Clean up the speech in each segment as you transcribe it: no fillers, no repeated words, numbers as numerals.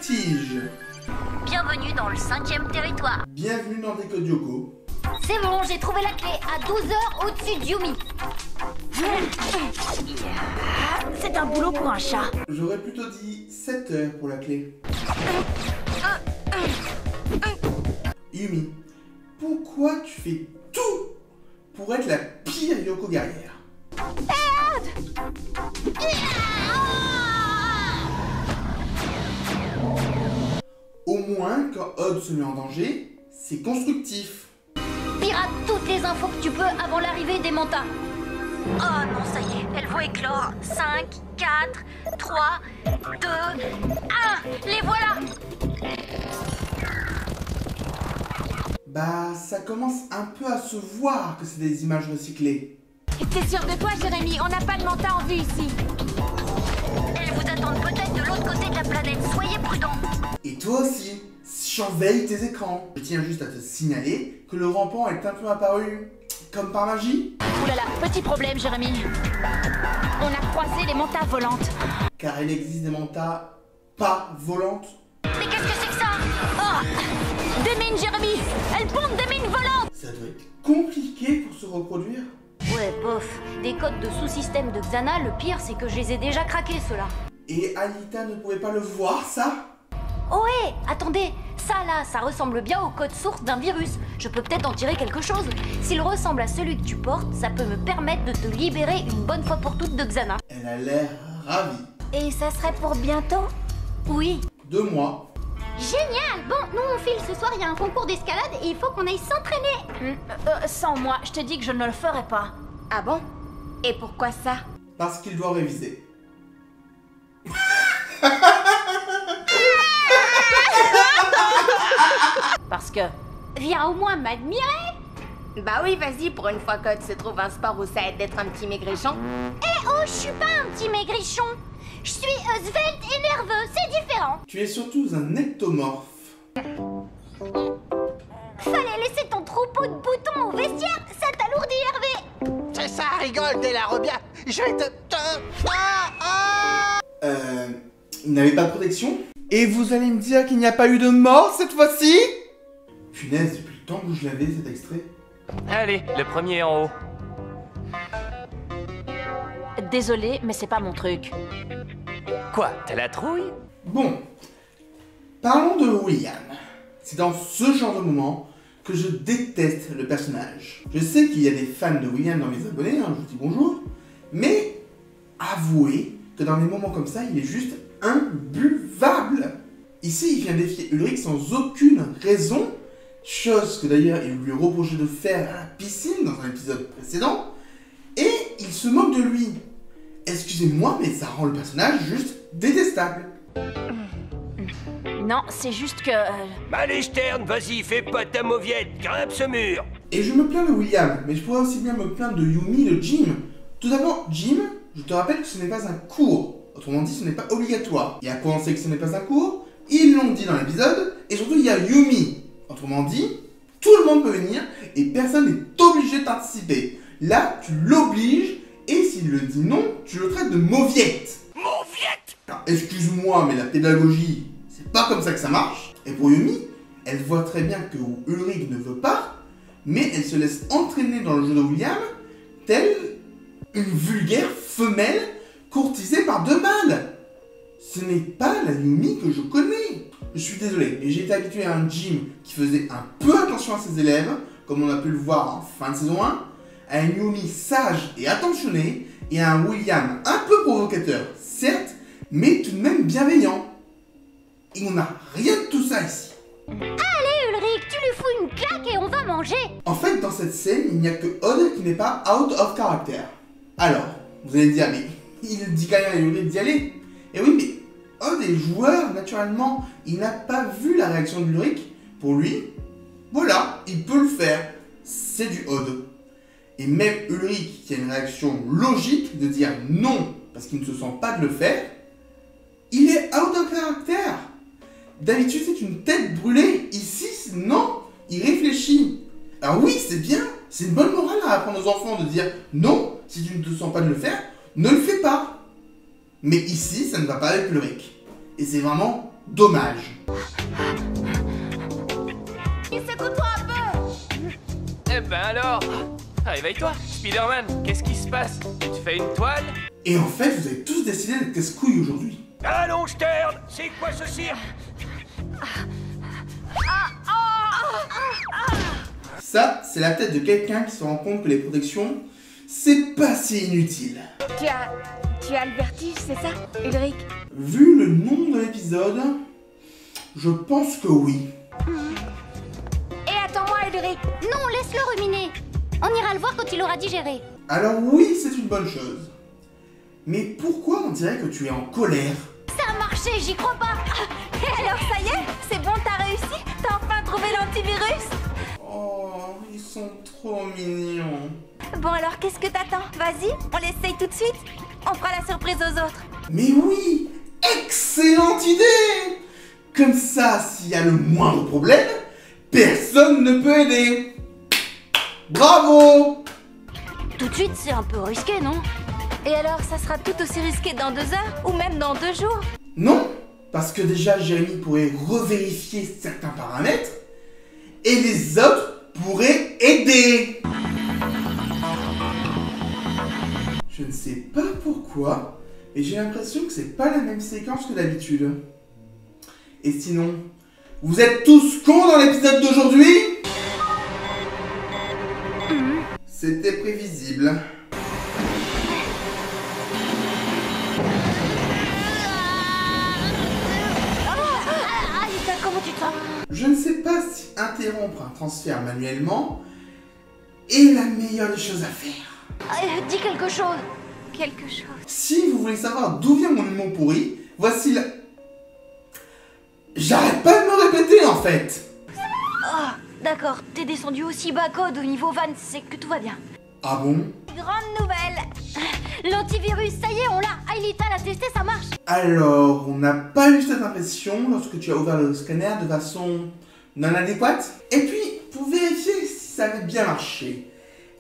Vertige. Bienvenue dans le 5e territoire. Bienvenue dans Décode Yoko. C'est bon, j'ai trouvé la clé à 12 heures au-dessus de Yumi. C'est un boulot pour un chat. J'aurais plutôt dit 7 heures pour la clé. Yumi, pourquoi tu fais tout pour être la pire Yoko guerrière? Au moins, quand Odd se met en danger, c'est constructif. Pirate toutes les infos que tu peux avant l'arrivée des mantas. Oh non, ça y est, elles vont éclore. 5, 4, 3, 2, 1. Les voilà. Bah, ça commence un peu à se voir que c'est des images recyclées. T'es sûr de toi, Jérémy? On n'a pas de manta en vue ici. Elles vous attendent peut-être de l'autre côté de la planète. Soyez prudents. Et toi aussi, surveille tes écrans. Je tiens juste à te signaler que le rampant est un peu apparu comme par magie. Ouh là là, petit problème, Jérémy. On a croisé les mantas volantes. Car il existe des mantas pas volantes. Mais qu'est-ce que c'est que ça? Oh! Des mines, Jérémy! Elles pondent des mines volantes! Ça doit être compliqué pour se reproduire. Ouais, bof. Des codes de sous-système de Xana, le pire, c'est que je les ai déjà craqués, ceux-là. Et Alita ne pouvait pas le voir, ça? Oh hé, attendez, ça là, ça ressemble bien au code source d'un virus. Je peux peut-être en tirer quelque chose. S'il ressemble à celui que tu portes, ça peut me permettre de te libérer une bonne fois pour toutes de Xana. Elle a l'air ravie. Et ça serait pour bientôt? Oui. 2 mois. Génial. Bon, nous on file ce soir, il y a un concours d'escalade et il faut qu'on aille s'entraîner. Sans moi, je te dis que je ne le ferai pas. Ah bon? Et pourquoi ça? Parce qu'il doit réviser. Parce que... Viens au moins m'admirer. Bah oui, vas-y, pour une fois qu'Odd se trouve un sport où ça aide d'être un petit maigrichon. Eh oh, je suis pas un petit maigrichon. Je suis svelte et nerveux, c'est différent. Tu es surtout un ectomorphe. Fallait laisser ton troupeau de boutons au vestiaire, ça t'alourdit, Hervé. C'est ça, rigole, Della, bien. Je vais te... Il n'avait pas de protection? Et vous allez me dire qu'il n'y a pas eu de mort cette fois-ci? Punaise, depuis le temps que je l'avais cet extrait. Allez, le premier en haut. Désolé, mais c'est pas mon truc. Quoi, t'as la trouille? Bon, parlons de William. C'est dans ce genre de moment que je déteste le personnage. Je sais qu'il y a des fans de William dans mes abonnés, hein, je vous dis bonjour, mais avouez que dans des moments comme ça, il est juste imbuvable. Ici, il vient défier Ulrich sans aucune raison, chose que d'ailleurs il lui reprochait de faire à la piscine dans un épisode précédent, et il se moque de lui. Excusez-moi, mais ça rend le personnage juste détestable. Non, c'est juste que... Allez, Stern, vas-y, fais pas ta mauviette, grimpe ce mur. Et je me plains de William, mais je pourrais aussi bien me plaindre de Yumi, de Jim. Tout d'abord, Jim, je te rappelle que ce n'est pas un cours. Autrement dit, ce n'est pas obligatoire. Et à quoi on sait que ce n'est pas un cours? Ils l'ont dit dans l'épisode, et surtout il y a Yumi. Autrement dit, tout le monde peut venir, et personne n'est obligé de participer. Là, tu l'obliges, et s'il le dit non, tu le traites de mauviette. Mauviette! Alors, excuse-moi, mais la pédagogie, c'est pas comme ça que ça marche. Et pour Yumi, elle voit très bien que Ulrich ne veut pas, mais elle se laisse entraîner dans le jeu de William, telle une vulgaire femelle courtisée par 2 mâles. Ce n'est pas la Yumi que je connais. Je suis désolé, mais j'ai été habitué à un Jim qui faisait un peu attention à ses élèves, comme on a pu le voir en fin de saison 1, à un Yumi sage et attentionné, et à un William un peu provocateur, certes, mais tout de même bienveillant. Et on n'a rien de tout ça ici. Allez, Ulrich, tu lui fous une claque et on va manger. En fait, dans cette scène, il n'y a que Odd qui n'est pas out of character. Alors, vous allez me dire, mais il dit quand même à Ulrich d'y aller. Et oui, mais Odd est joueur, naturellement. Il n'a pas vu la réaction de Ulrich. Pour lui, voilà, il peut le faire. C'est du Odd. Et même Ulrich, qui a une réaction logique de dire non parce qu'il ne se sent pas de le faire, il est out of character. D'habitude, c'est une tête brûlée. Ici, non, il réfléchit. Alors oui, c'est bien, c'est une bonne morale à apprendre aux enfants de dire non, si tu ne te sens pas de le faire, ne le fais pas. Mais ici, ça ne va pas avec Ulrich. Et c'est vraiment dommage. Il secoue-toi un peu. Eh ben alors, réveille-toi, Spider-Man, qu'est-ce qui se passe? Tu te fais une toile? Et en fait, vous avez tous décidé d'être casse-couilles aujourd'hui. Allons, Stern, c'est quoi ce cirque? Ça, c'est la tête de quelqu'un qui se rend compte que les protections, c'est pas si inutile. Tu as le vertige, c'est ça, Ulrich? Vu le nom de l'épisode, je pense que oui. Et attends-moi, Ulrich. Non, laisse-le ruminer. On ira le voir quand il aura digéré. Alors oui, c'est une bonne chose. Mais pourquoi on dirait que tu es en colère? Ça a marché, j'y crois pas. Et alors, ça y est? C'est bon, t'as réussi? T'as enfin trouvé l'antivirus? Oh, ils sont trop mignons. Bon alors, qu'est-ce que t'attends? Vas-y, on l'essaye tout de suite. On fera la surprise aux autres. Mais oui, excellente idée! Comme ça, s'il y a le moindre problème, personne ne peut aider. Bravo! Tout de suite, c'est un peu risqué, non? Et alors, ça sera tout aussi risqué dans 2 heures ou même dans 2 jours? Non, parce que déjà Jérémy pourrait revérifier certains paramètres et les autres pourraient aider. Je ne sais pas pourquoi, mais j'ai l'impression que c'est pas la même séquence que d'habitude. Et sinon, vous êtes tous cons dans l'épisode d'aujourd'hui? C'était prévisible. Alita, comment tu te sens? Je ne sais pas si interrompre un transfert manuellement est la meilleure des choses à faire. Dis quelque chose. Quelque chose. Si vous voulez savoir d'où vient mon humour pourri, voici la... J'arrête pas de me répéter en fait. Oh, d'accord, t'es descendu aussi bas code au niveau van, c'est que tout va bien. Ah bon? Grande nouvelle. L'antivirus, ça y est, on l'a. Alita l'a testé, ça marche. Alors, on n'a pas eu cette impression lorsque tu as ouvert le scanner de façon non adéquate. Et puis, pour vérifier si ça avait bien marché,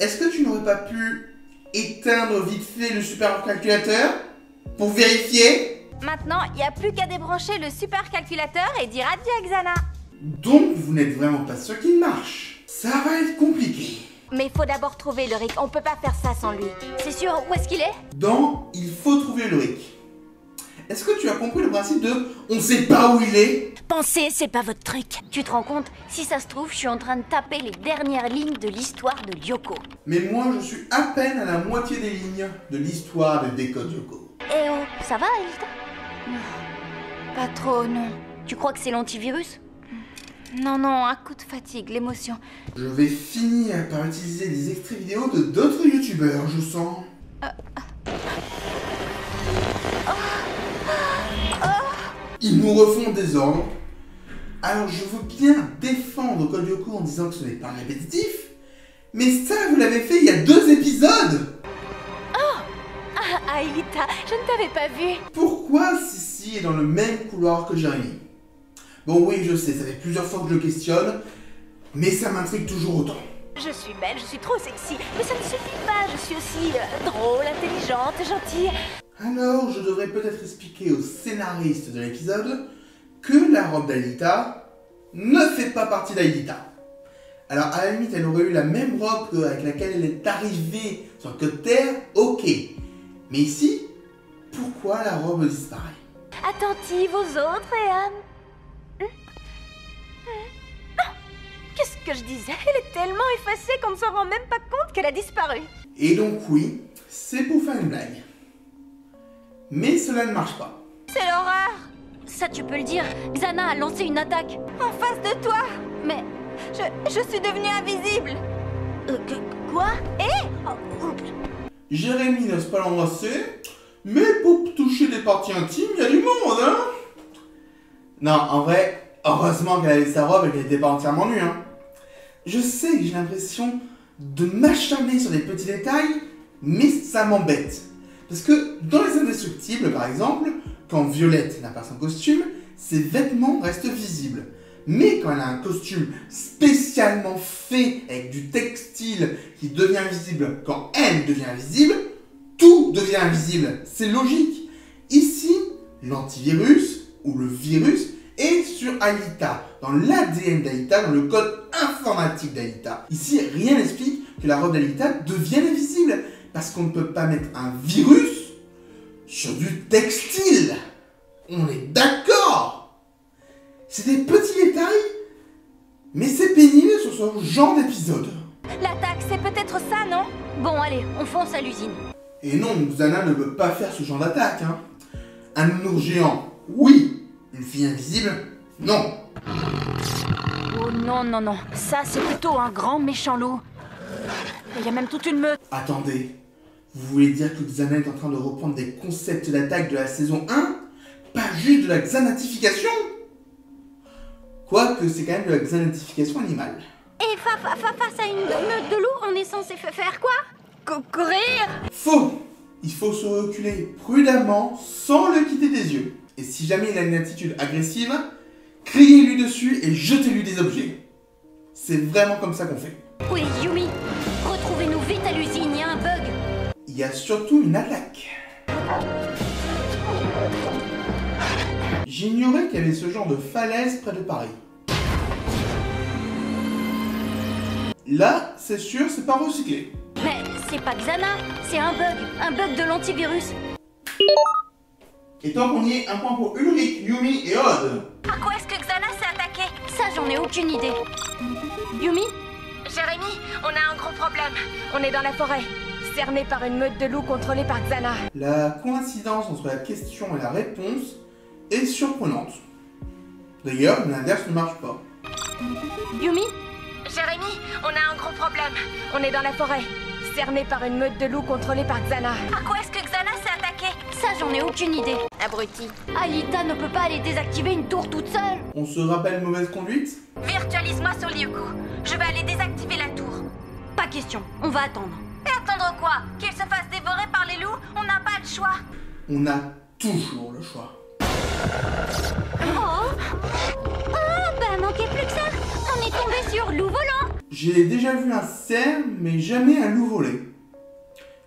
est-ce que tu n'aurais pas pu éteindre vite fait le supercalculateur pour vérifier? Maintenant, il n'y a plus qu'à débrancher le supercalculateur et dire adieu à Xana. Donc, vous n'êtes vraiment pas sûr qu'il marche. Ça va être compliqué. Mais il faut d'abord trouver Ulrich, on peut pas faire ça sans lui. C'est sûr, où est-ce qu'il est? Dans Il faut trouver Ulrich. Est-ce que tu as compris le principe de on sait pas où il est? Penser, c'est pas votre truc. Tu te rends compte? Si ça se trouve, je suis en train de taper les dernières lignes de l'histoire de Lyoko. Mais moi, je suis à peine à la moitié des lignes de l'histoire de Décode Yoko. Eh oh, ça va, Alita? Pas trop, non. Tu crois que c'est l'antivirus? Non, non, un coup de fatigue, l'émotion. Je vais finir par utiliser des extraits vidéo de d'autres youtubeurs, je sens. Ils nous refont des ordres. Alors je veux bien défendre Code Lyoko en disant que ce n'est pas répétitif, mais ça vous l'avez fait il y a 2 épisodes. Alita, je ne t'avais pas vu. Pourquoi Sissi est dans le même couloir que Jérémy? Bon oui, je sais, ça fait plusieurs fois que je le questionne, mais ça m'intrigue toujours autant. Je suis belle, je suis trop sexy, mais ça ne suffit pas, je suis aussi drôle, intelligente, gentille. Alors, je devrais peut-être expliquer au scénariste de l'épisode que la robe d'Alita ne fait pas partie d'Alita. Alors, à la limite, elle aurait eu la même robe avec laquelle elle est arrivée sur Code Terre, ok. Mais ici, pourquoi la robe disparaît? Attentive aux autres, Anne. Qu'est-ce que je disais? Elle est tellement effacée qu'on ne s'en rend même pas compte qu'elle a disparu. Et donc oui, c'est pour faire une blague. Mais cela ne marche pas. C'est l'horreur. Ça, tu peux le dire. Xana a lancé une attaque. En face de toi. Mais... Je suis devenue invisible. Quoi? Jérémy n'ose pas l'embrasser, mais pour toucher des parties intimes, il y a du monde, hein? Non, en vrai, heureusement qu'elle avait sa robe et qu'elle n'était pas entièrement nue, hein. Je sais que j'ai l'impression de m'acharner sur des petits détails, mais ça m'embête. Parce que dans Les Indestructibles, par exemple, quand Violette n'a pas son costume, ses vêtements restent visibles. Mais quand elle a un costume spécialement fait avec du textile qui devient visible quand elle devient invisible, tout devient invisible. C'est logique. Ici, l'antivirus ou le virus Alita, dans l'ADN d'Alita, dans le code informatique d'Alita. Ici, rien n'explique que la robe d'Alita devienne invisible, parce qu'on ne peut pas mettre un virus sur du textile. On est d'accord. C'est des petits détails, mais c'est pénible sur ce genre d'épisode. L'attaque, c'est peut-être ça, non? Bon, allez, on fonce à l'usine. Et non, Xana ne peut pas faire ce genre d'attaque, hein. Un nounours géant, oui. Une fille invisible, non. Oh non, non, non. Ça, c'est plutôt un grand méchant loup. Il y a même toute une meute. Attendez, vous voulez dire que Xana est en train de reprendre des concepts d'attaque de la saison 1? Pas juste de la xanatification? Quoique c'est quand même de la xanatification animale. Et face à une meute de loups, on est censé faire quoi? Courir? Faux. Il faut se reculer prudemment sans le quitter des yeux. Et si jamais il a une attitude agressive, criez-lui dessus et jetez-lui des objets. C'est vraiment comme ça qu'on fait. Oui, Yumi, retrouvez-nous vite à l'usine, il y a un bug. Il y a surtout une attaque. J'ignorais qu'il y avait ce genre de falaise près de Paris. Là, c'est sûr, c'est pas recyclé. Mais c'est pas Xana, c'est un bug de l'antivirus. Et tant qu'on y est, un point pour Ulrich, Yumi et Odd. À quoi est-ce que Xana s'est attaquée? Ça, j'en ai aucune idée. Yumi? Jérémy, on a un gros problème. On est dans la forêt, cerné par une meute de loups contrôlée par Xana. La coïncidence entre la question et la réponse est surprenante. D'ailleurs, l'inverse ne marche pas. Yumi? Jérémy, on a un gros problème. On est dans la forêt, cerné par une meute de loups contrôlée par Xana. À quoi est-ce que Xana s'est attaquée? Ça, j'en ai aucune idée. Abruti. Alita ne peut pas aller désactiver une tour toute seule. On se rappelle mauvaise conduite? Virtualise-moi sur Ryuko. Je vais aller désactiver la tour. Pas question, on va attendre. Et attendre quoi? Qu'il se fasse dévorer par les loups? On n'a pas le choix. On a toujours le choix. Bah manquait plus que ça. On est tombé sur loup volant. J'ai déjà vu un cerf, mais jamais un loup volé.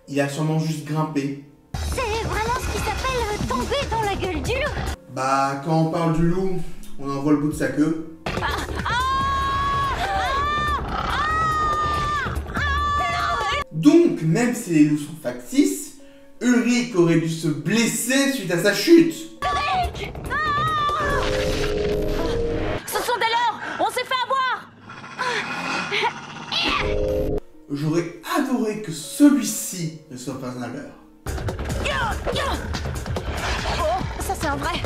Il a sûrement juste grimpé. C'est vraiment ce qui s'appelle tomber dans la gueule dure. Bah, quand on parle du loup, on en voit le bout de sa queue. Donc, même si les loups sont factices, Ulrich aurait dû se blesser suite à sa chute. Ce sont des leurs. On s'est fait avoir. J'aurais adoré que celui-ci ne soit pas un leurre. Oh, ça c'est un vrai.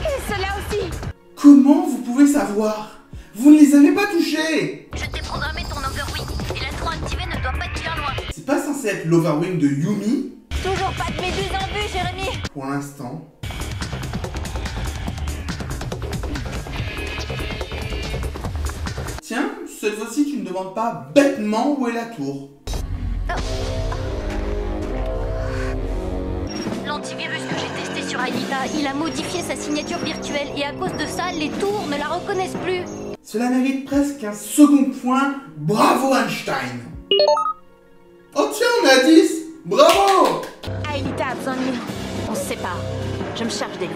Et ceux-là aussi. Comment vous pouvez savoir? Vous ne les avez pas touchés! Je t'ai programmé ton overwing et la tour activée ne doit pas te bien loin. C'est pas censé être l'overwing de Yumi? Toujours pas de méduse en vue, Jérémy. Pour l'instant. Tiens, cette fois-ci tu ne demandes pas bêtement où est la tour. L'antivirus que j'ai testé sur Alita, il a modifié sa signature virtuelle et à cause de ça, les tours ne la reconnaissent plus. Cela mérite presque un second point. Bravo Einstein! Oh tiens, on est à 10! Bravo! Aelita a besoin de nous. On se sépare. Je me charge des loups.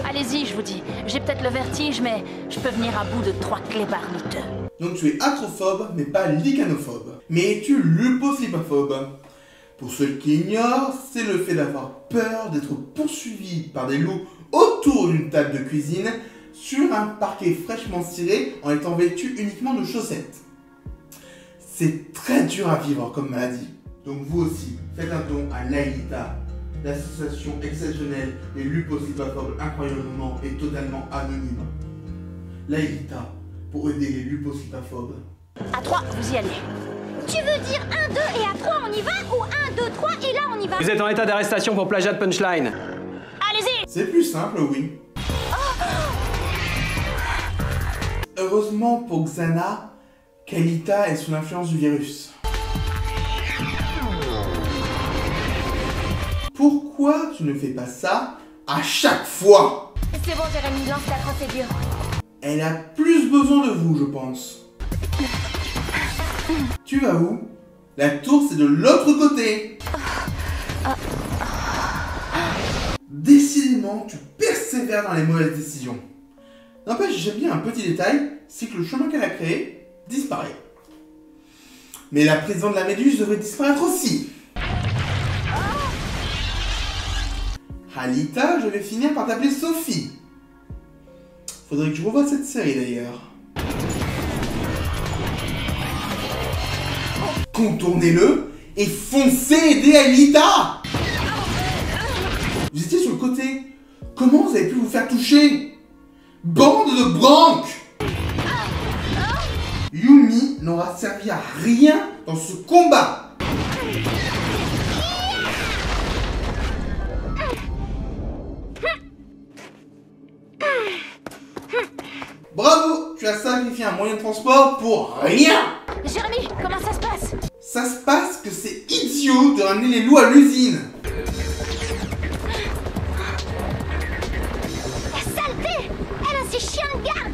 Allez-y, je vous dis. J'ai peut-être le vertige, mais je peux venir à bout de 3 clébards miteux. Donc tu es acrophobe, mais pas lichanophobe. Mais es-tu luposlipophobe? Pour ceux qui ignorent, c'est le fait d'avoir peur d'être poursuivi par des loups autour d'une table de cuisine sur un parquet fraîchement ciré en étant vêtu uniquement de chaussettes. C'est très dur à vivre comme maladie. Donc vous aussi, faites un don à l'AITA, l'association exceptionnelle des luposlipophobe incroyablement et totalement anonyme. L'AITA, pour aider les luposlipophobe. À 3, vous y allez. Tu veux dire 1, 2 et à 3 on y va ou 1, 2, 3 et là on y va? Vous êtes en état d'arrestation pour plagiat de punchline. Allez-y. C'est plus simple, oui. Heureusement pour Xana, qu'Alita est sous l'influence du virus. Pourquoi tu ne fais pas ça à chaque fois? C'est bon, Jérémy, lance la procédure. Elle a plus besoin de vous, je pense. Tu vas où? La tour, c'est de l'autre côté. Décidément, tu persévères dans les mauvaises décisions. N'empêche, j'aime bien un petit détail, c'est que le chemin qu'elle a créé disparaît. Mais la prison de la Méduse devrait disparaître aussi. Alita, je vais finir par t'appeler Sophie. Faudrait que je revoie cette série d'ailleurs. Contournez-le et foncez aider Alita. Vous étiez sur le côté. Comment vous avez pu vous faire toucher? Bande de branques! Yumi n'aura servi à rien dans ce combat. Bravo, tu as sacrifié un moyen de transport pour rien. Jérémy, comment ça se passe? Ça se passe que c'est idiot de ramener les loups à l'usine. La saleté! Elle a ses chiens de garde!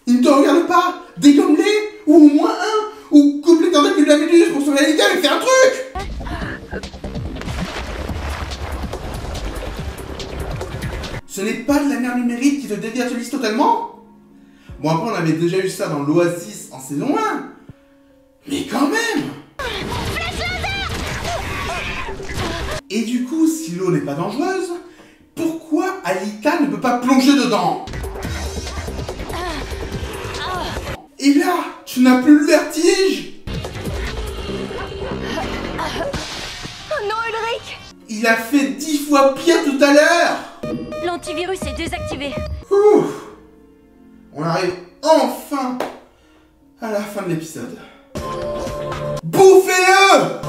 Ils ne te regardent pas. Dégomme-les, ou au moins un, ou coupe les tentacules de la Méduse pour sauver Alita et faire un truc. Ce n'est pas de la merde numérique qui te dévirtualise totalement? Bon, après, on avait déjà eu ça dans l'Oasis en saison 1. Mais quand même! Et du coup, si l'eau n'est pas dangereuse, pourquoi Alita ne peut pas plonger dedans? Et là, tu n'as plus le vertige! Oh non, Ulrich! Il a fait 10 fois pire tout à l'heure! L'antivirus est désactivé. Ouh. On arrive enfin à la fin de l'épisode. Bouffez-le!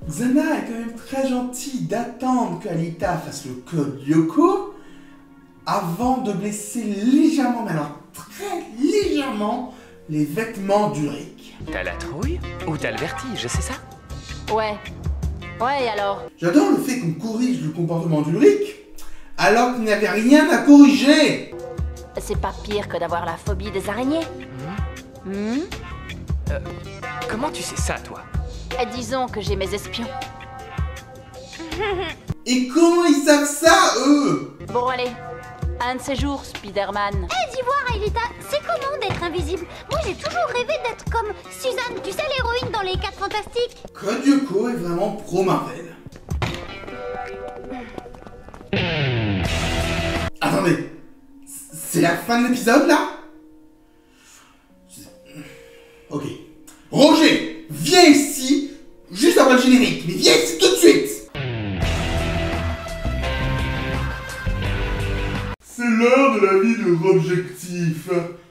Xana est quand même très gentille d'attendre qu'Alita fasse le code Yoko avant de blesser légèrement, mais alors très légèrement, les vêtements d'Ulrich. T'as la trouille ou t'as le vertige, c'est ça? Ouais. Ouais, et alors? J'adore le fait qu'on corrige le comportement d'Ulrich alors qu'il n'y avait rien à corriger. C'est pas pire que d'avoir la phobie des araignées. Comment tu sais ça, toi? Disons que j'ai mes espions. Et comment ils savent ça, eux? Bon, allez. Un de ces jours, Spider-Man. Eh, dis voir, Alita, c'est comment d'être invisible? Moi, j'ai toujours rêvé d'être comme Suzanne, tu sais, l'héroïne dans les 4 Fantastiques. Code Yoko est vraiment pro-Marvel. Attendez, c'est la fin de l'épisode, là? Ok. Roger, viens ici, juste après le générique, mais viens ici tout de suite! C'est l'heure de la vie de Robjectif.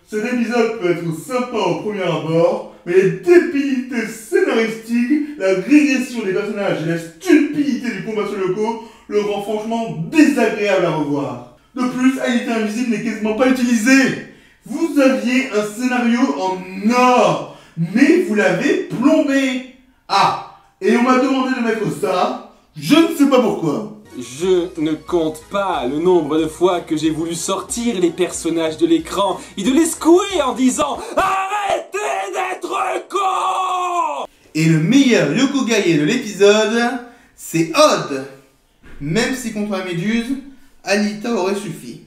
Cet épisode peut être sympa au premier abord, mais les débilités scénaristiques, la régression des personnages et la stupidité du combat sur le co le rend franchement désagréable à revoir. De plus, Alita Invisible n'est quasiment pas utilisée. Vous aviez un scénario en or, mais vous l'avez plombé. Ah, et on m'a demandé de mettre ça, je ne sais pas pourquoi. Je ne compte pas le nombre de fois que j'ai voulu sortir les personnages de l'écran et de les secouer en disant « Arrêtez d'être con !» Et le meilleur Yokogaye de l'épisode, c'est Odd. Même si contre la Méduse, Alita aurait suffi.